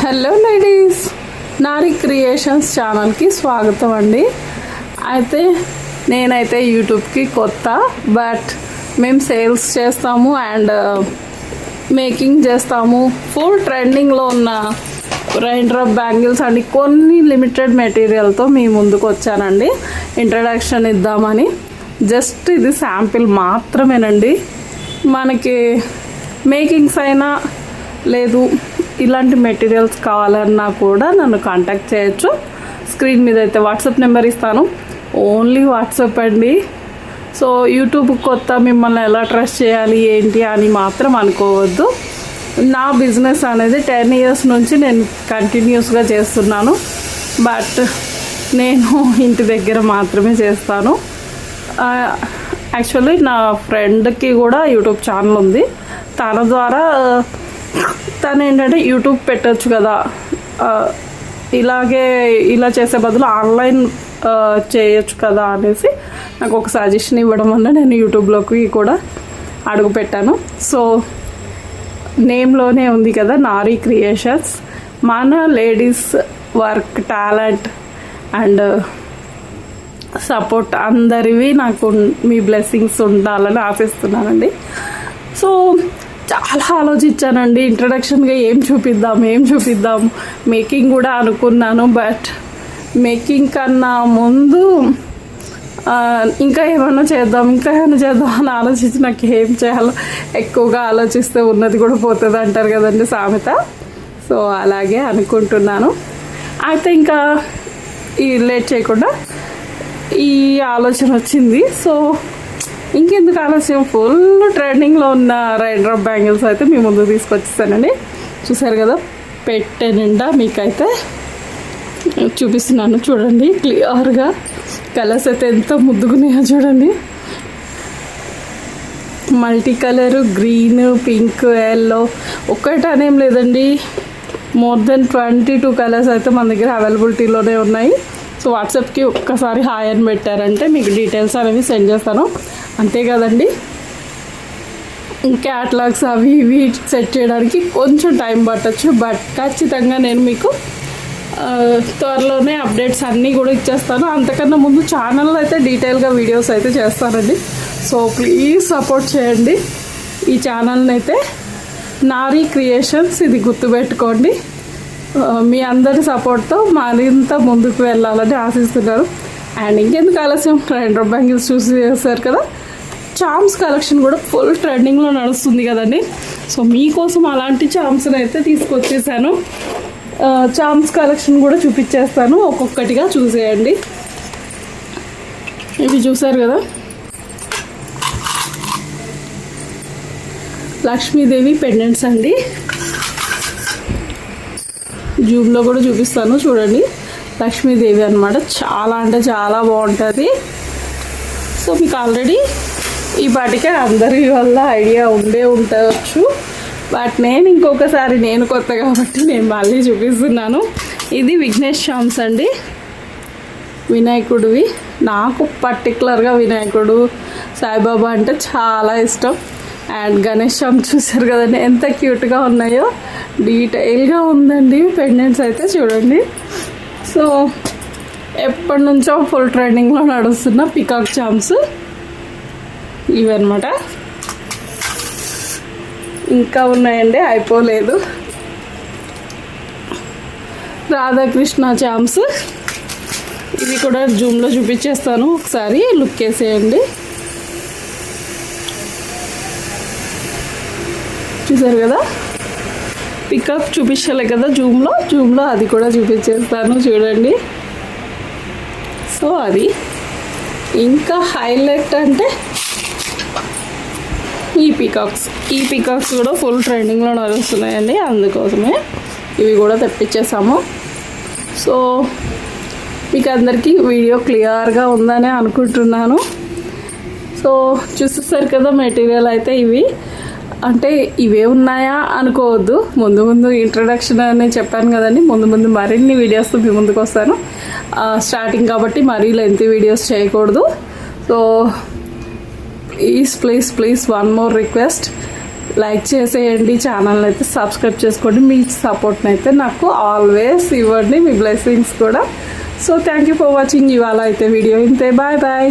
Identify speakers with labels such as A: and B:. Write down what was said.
A: Hello ladies, నారీ creations ఛానల్కి స్వాగతం అండి. అయితే నేనైతే యూట్యూబ్కి కొత్త, బట్ మేము సేల్స్ చేస్తాము అండ్ మేకింగ్ చేస్తాము. ఫుల్ ట్రెండింగ్లో ఉన్న రైన్ డ్రాప్ బ్యాంగిల్స్ అండి, కొన్ని లిమిటెడ్ మెటీరియల్తో మీ ముందుకు వచ్చానండి. ఇంట్రడక్షన్ ఇద్దామని. జస్ట్ ఇది శాంపిల్ మాత్రమేనండి. మనకి మేకింగ్స్ అయినా లేదు, ఇలాంటి మెటీరియల్స్ కావాలన్నా కూడా నన్ను కాంటాక్ట్ చేయొచ్చు. స్క్రీన్ మీద అయితే వాట్సాప్ నెంబర్ ఇస్తాను, ఓన్లీ వాట్సాప్ అండి. సో యూట్యూబ్ కొత్త, మిమ్మల్ని ఎలా ట్రస్ట్ చేయాలి ఏంటి అని మాత్రం అనుకోవద్దు. నా బిజినెస్ అనేది 10 years నుంచి నేను కంటిన్యూస్గా చేస్తున్నాను, బట్ నేను ఇంటి దగ్గర మాత్రమే చేస్తాను. యాక్చువల్లీ నా ఫ్రెండ్కి కూడా యూట్యూబ్ ఛానల్ ఉంది. తన ద్వారా తను ఏంటంటే యూట్యూబ్ పెట్టచ్చు కదా, ఇలా చేసే బదులు ఆన్లైన్ చేయొచ్చు కదా అనేసి నాకు ఒక సజెషన్ ఇవ్వడం వల్ల నేను యూట్యూబ్లోకి కూడా అడుగు పెట్టాను. సో నేమ్లోనే ఉంది కదా, నారీ క్రియేషన్స్. మన ladies work, talent and support అందరివి నాకు మీ బ్లెస్సింగ్స్ ఉండాలని ఆశిస్తున్నానండి. సో చాలా ఆలోచించానండి, ఇంట్రడక్షన్గా ఏం చూపిద్దాం. మేకింగ్ కూడా అనుకున్నాను, బట్ మేకింగ్ కన్నా ముందు ఇంకా ఏమైనా చేద్దాం అని ఆలోచించి నాకు ఏం చేయాలో ఎక్కువగా ఆలోచిస్తే ఉన్నది కూడా పోతుంది అంటారు కదండి సామెత. సో అలాగే అనుకుంటున్నాను. అయితే ఇంకా లేట్ చేయకుండా ఈ ఆలోచన వచ్చింది. సో ఇంకెందుకు ఆలస్యం, ఫుల్ ట్రెండింగ్లో ఉన్న రైన్ డ్రాప్ బ్యాంగిల్స్ అయితే మీ ముందు తీసుకొచ్చేసానండి. చూసారు కదా, పెట్టే నిండా మీకైతే చూపిస్తున్నాను. చూడండి క్లియర్గా కలర్స్ అయితే ఎంత ముద్దుగున్నాయో చూడండి. Multi colour, green, pink, yellow, ఒక్కటనేం లేదండి, మోర్ దెన్ 22 కలర్స్ అయితే మన దగ్గర అవైలబిలిటీలోనే ఉన్నాయి. సో వాట్సాప్కి ఒక్కసారి హాయ్ అని పెట్టారంటే మీకు డీటెయిల్స్ అనేవి సెండ్ చేస్తాను. అంతే కదండి, క్యాటలాగ్స్ అవి ఇవి సెట్ చేయడానికి కొంచెం టైం పట్టచ్చు, బట్ ఖచ్చితంగా నేను మీకు త్వరలోనే అప్డేట్స్ అన్నీ కూడా ఇచ్చేస్తాను. అంతకన్నా ముందు ఛానల్లో అయితే డీటెయిల్గా వీడియోస్ అయితే చేస్తానండి. సో ప్లీజ్ సపోర్ట్ చేయండి ఈ ఛానల్ని అయితే, నారీ క్రియేషన్స్. ఇది గుర్తుపెట్టుకోండి. మీ అందరి సపోర్ట్తో మరింత ముందుకు వెళ్ళాలని ఆశిస్తున్నారు. అండ్ ఇంకెందుకు ఆలస్యం, రైన్ డ్రాప్ బ్యాంగిల్స్ చూసి చేస్తారు కదా, చామ్స్ కలెక్షన్ కూడా ఫుల్ ట్రెండింగ్లో నడుస్తుంది కదండి. సో మీకోసం అలాంటి చామ్స్ని అయితే తీసుకొచ్చేసాను. చామ్స్ కలెక్షన్ కూడా చూపించేస్తాను, ఒక్కొక్కటిగా చూసేయండి. ఇవి చూసారు కదా, లక్ష్మీదేవి పెండెంట్స్ అండి. జూమ్లో కూడా చూపిస్తాను చూడండి. లక్ష్మీదేవి అనమాట, చాలా అంటే చాలా బాగుంటుంది. సో మీకు ఆల్రెడీ ఈ పాటికే అందరి వల్ల ఐడియా ఉండవచ్చు, బట్ నేను ఇంకొకసారి, నేను కొత్త కాబట్టి నేను మళ్ళీ చూపిస్తున్నాను. ఇది విఘ్నేష్ చామ్స్ అండి, వినాయకుడివి. నాకు పర్టికులర్గా వినాయకుడు, సాయిబాబా అంటే చాలా ఇష్టం. అండ్ గణేష్ చామ్ చూసారు కదండి, ఎంత క్యూట్గా ఉన్నాయో, డీటెయిల్గా ఉందండి పెండెంట్స్ అయితే చూడండి. సో ఎప్పటి నుంచో ఫుల్ ట్రెండింగ్లో నడుస్తున్న పికాక్ చామ్స్ ఇవన్నమాట. ఇంకా ఉన్నాయండి, అయిపోలేదు. రాధాకృష్ణ చామ్స్, ఇవి కూడా జూమ్లో చూపించేస్తాను, ఒకసారి లుక్ వేసేయండి. చూసారు కదా, పికప్ చూపించలే కదా జూమ్లో అది కూడా చూపించేస్తాను చూడండి. సో అది ఇంకా హైలైట్ అంటే ఈ పికాక్స్ కూడా ఫుల్ ట్రెండింగ్లో నడుస్తున్నాయండి, అందుకోసమే ఇవి కూడా తెప్పించేసాము. సో మీకు అందరికీ వీడియో క్లియర్గా ఉందని అనుకుంటున్నాను. సో చూసేసారు కదా, మెటీరియల్ అయితే ఇవి. అంటే ఇవే ఉన్నాయా అనుకోవద్దు, ముందు ఇంట్రడక్షన్ అని చెప్పాను కదండి. ముందు మరిన్ని వీడియోస్తో మీ ముందుకు వస్తాను. స్టార్టింగ్ కాబట్టి మరీ లెంతీ వీడియోస్ చేయకూడదు. So please one more request, like చేసేయండి, ఛానల్ అయితే సబ్స్క్రైబ్ చేసుకోండి. మీ సపోర్ట్ని అయితే నాకు ఆల్వేస్ ఇవ్వండి, మీ బ్లెస్సింగ్స్ కూడా. So thank you for watching. ఇవాళ అయితే వీడియో ఇంతే. Bye bye.